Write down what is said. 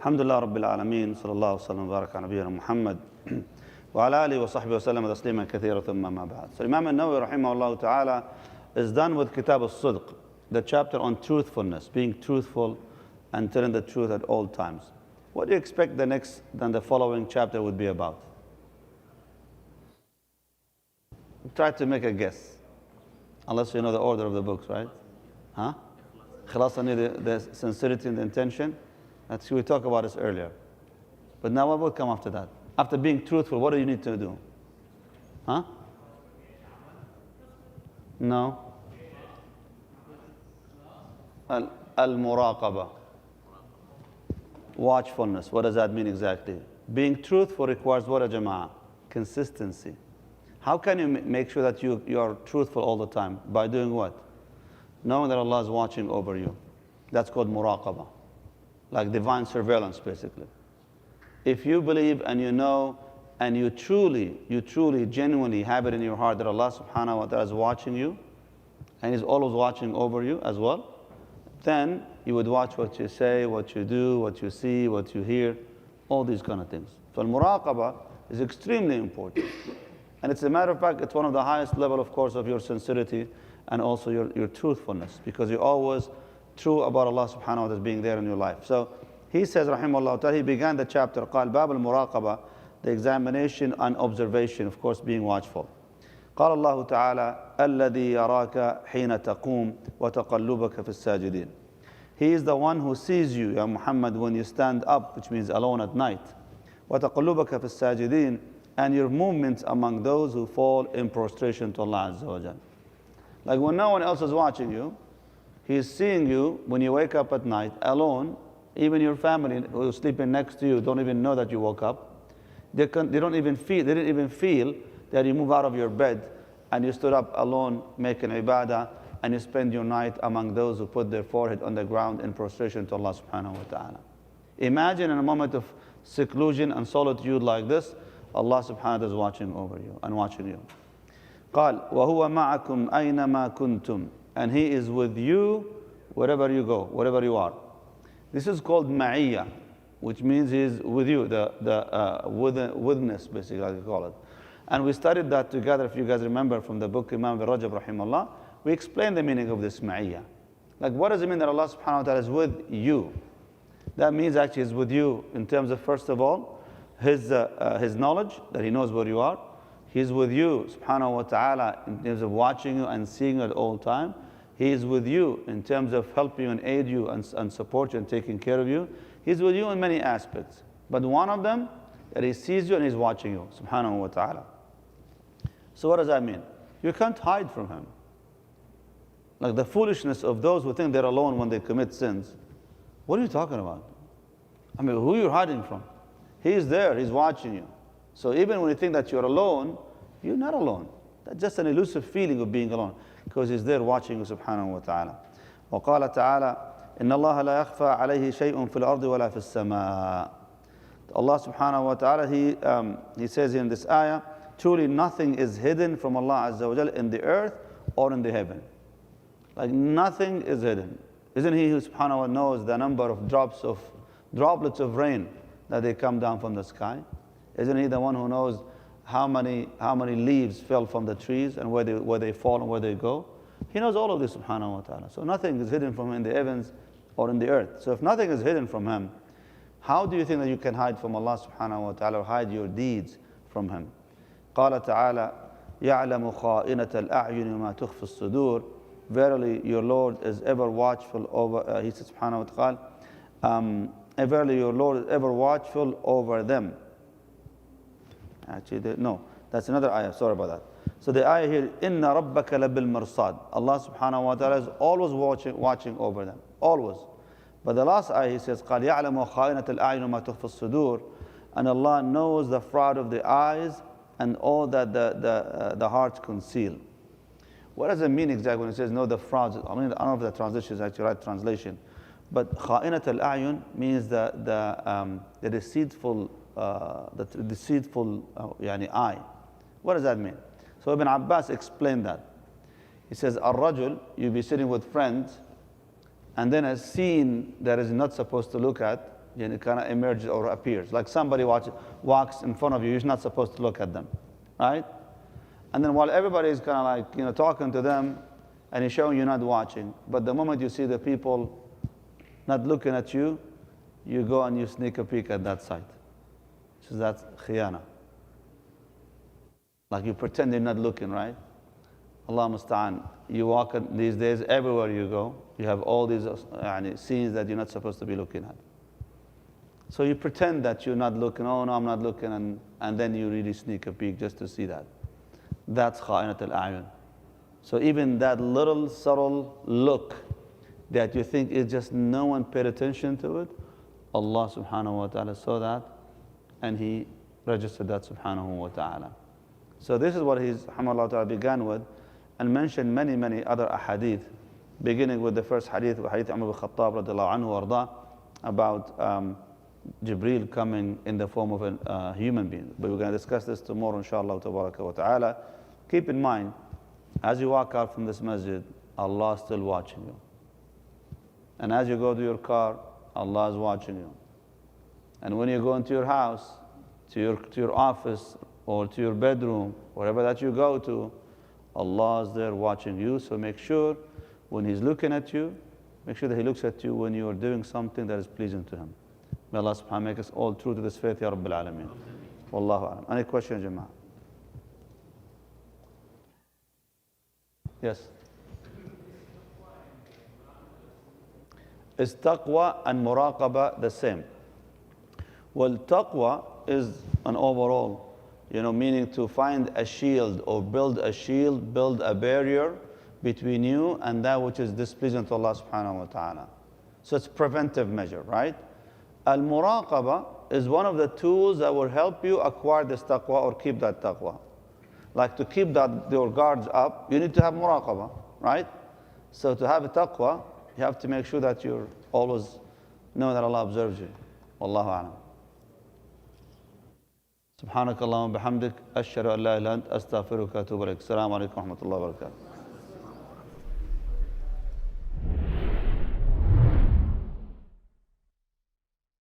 Alhamdulillah Rabbil Alameen, sallallahu sallam wa baraka nabiyyina Muhammad wa ala alihi wa sahbihi wa sallam tasliman kathira thumma ma ba'd. So Imam al-Nawawi rahimahullah ta'ala is done with Kitab al-Sidq, the chapter on truthfulness, being truthful and telling the truth at all times. What do you expect the following chapter would be about? Try to make a guess, unless you know the order of the books, right? Huh? Khalas, the sincerity and the intention. We talked about this earlier. But now what will come after that? After being truthful, what do you need to do? Huh? No. Al-muraqaba. Watchfulness. What does that mean exactly? Being truthful requires what, jama'ah? Consistency. How can you make sure that you are truthful all the time? By doing what? Knowing that Allah is watching over you. That's called muraqaba. Like divine surveillance, basically. If you believe and you know and you truly, genuinely have it in your heart that Allah subhanahu wa ta'ala is watching you and He's always watching over you as well, then you would watch what you say, what you do, what you see, what you hear, all these kind of things. So al-muraqaba is extremely important. And it's a matter of fact, it's one of the highest level, of course, of your sincerity and also your truthfulness, because you're always true about Allah subhanahu wa ta'ala being there in your life. So he says, rahimahullah ta'ala, he began the chapter, قال باب المراقبة, the examination and observation, of course, being watchful. قال الله تعالى الذي يراك حين تقوم وتقلبك في الساجدين. He is the one who sees you, Ya Muhammad, when you stand up, which means alone at night. وتقلبك في الساجدين, and your movements among those who fall in prostration to Allah Azza wa Jal. Like when no one else is watching you, He is seeing you when you wake up at night alone. Even your family who is sleeping next to you don't even know that you woke up. They didn't even feel that you move out of your bed and you stood up alone making ibadah and you spend your night among those who put their forehead on the ground in prostration to Allah subhanahu wa ta'ala. Imagine in a moment of seclusion and solitude like this, Allah subhanahu wa ta'ala is watching over you and watching you. قال وهو معكم أينما كنتم, and He is with you wherever you go, wherever you are. This is called ma'iyya, which means He is with you, witness, basically, like we call it. And we studied that together, if you guys remember, from the book Imam Rajab rahimahullah. We explained the meaning of this ma'iyya. Like, what does it mean that Allah subhanahu wa ta'ala is with you? That means actually He's with you in terms of, first of all, His knowledge, that He knows where you are. He's with you, subhanahu wa ta'ala, in terms of watching you and seeing you at all time. He is with you in terms of helping you and aid you and support you and taking care of you. He's with you in many aspects. But one of them, that He sees you and He's watching you, subhanahu wa ta'ala. So what does that mean? You can't hide from Him. Like the foolishness of those who think they're alone when they commit sins. What are you talking about? I mean, who are you hiding from? He is there, He's watching you. So even when you think that you're alone, you're not alone. That's just an elusive feeling of being alone, because He's there watching you subhanahu wa ta'ala. وقال تعالى إن الله لا يخفى عليه شيء في الأرض ولا في السماء. Allah subhanahu wa ta'ala, he says in this ayah, truly nothing is hidden from Allah Azza wa Jal in the earth or in the heaven. Like nothing is hidden. Isn't He who subhanahu wa ta'ala knows the number of droplets of rain that they come down from the sky? Isn't He the one who knows how many leaves fell from the trees and where they fall and where they go? He knows all of this subhanahu wa ta'ala. So nothing is hidden from Him in the heavens or in the earth. So if nothing is hidden from Him, how do you think that you can hide from Allah subhanahu wa ta'ala or hide your deeds from Him? قال تعالى يعلم خائنة الأعين وما تخفي الصدور. Verily your Lord is ever watchful over, He says subhanahu wa ta'ala, verily your Lord is ever watchful over them. Actually, no, that's another ayah, sorry about that. So the ayah here, إِنَّ رَبَّكَ لَبِالْمَرْصَادِ. Allah subhanahu wa ta'ala is always watching over them, always. But the last ayah, He says, قَالْ يَعْلَمُ خَائِنَةَ الْأَعْيُنِ وَمَا تُخْفِي الصُّدُورِ. And Allah knows the fraud of the eyes and all that the hearts conceal. What does it mean exactly when it says know the frauds? I mean, I don't know if the translation is actually right translation. But خَائِنَةَ الْأَعْيُنِ means the deceitful eye. What does that mean? So Ibn Abbas explained that. He says, Ar-Rajul, you be sitting with friends, and then a scene that is not supposed to look at kind of emerges or appears. Like somebody walks in front of you, you're not supposed to look at them, right? And then while everybody is kind of like, talking to them, and he's showing you not watching, but the moment you see the people not looking at you, you go and you sneak a peek at that side. So that's khiyana. Like you pretend you're not looking, right? Allah musta'an. You walk these days, everywhere you go, you have all these scenes that you're not supposed to be looking at. So you pretend that you're not looking, oh no, I'm not looking, and then you really sneak a peek just to see that. That's kha'inat al-a'yun. So even that little subtle look that you think is just no one paid attention to it, Allah subhanahu wa ta'ala saw that and He registered that subhanahu wa ta'ala. So this is what He ta'ala began with and mentioned many, many other ahadith, beginning with the first hadith, hadith Umar bin Khattab radiallahu anhu warda, about Jibreel coming in the form of a human being. But we're going to discuss this tomorrow, inshallah wa ta'ala. Keep in mind, as you walk out from this masjid, Allah is still watching you. And as you go to your car, Allah is watching you. And when you go into your house, to your office, or to your bedroom, wherever that you go to, Allah is there watching you. So make sure when He's looking at you, make sure that He looks at you when you are doing something that is pleasing to Him. May Allah subhanahu wa ta'ala make us all true to this faith, Ya Rabbil Alameen. Wallahu a'lam. Any questions, Jama'ah? Yes. Is taqwa and muraqabah the same? Well, taqwa is an overall, meaning to find a shield or build a barrier between you and that which is displeasing to Allah subhanahu wa ta'ala. So it's preventive measure, right? Al-muraqabah is one of the tools that will help you acquire this taqwa or keep that taqwa. Like to keep your guards up, you need to have muraqabah, right? So to have a taqwa, you have to make sure that you're always knowing that Allah observes you. Wallahu a'lam. سبحانك اللهم وبحمدك أشهد أن لا إله إلا أنت أستغفرك وأتوب إليك. السلام عليكم ورحمة الله وبركاته.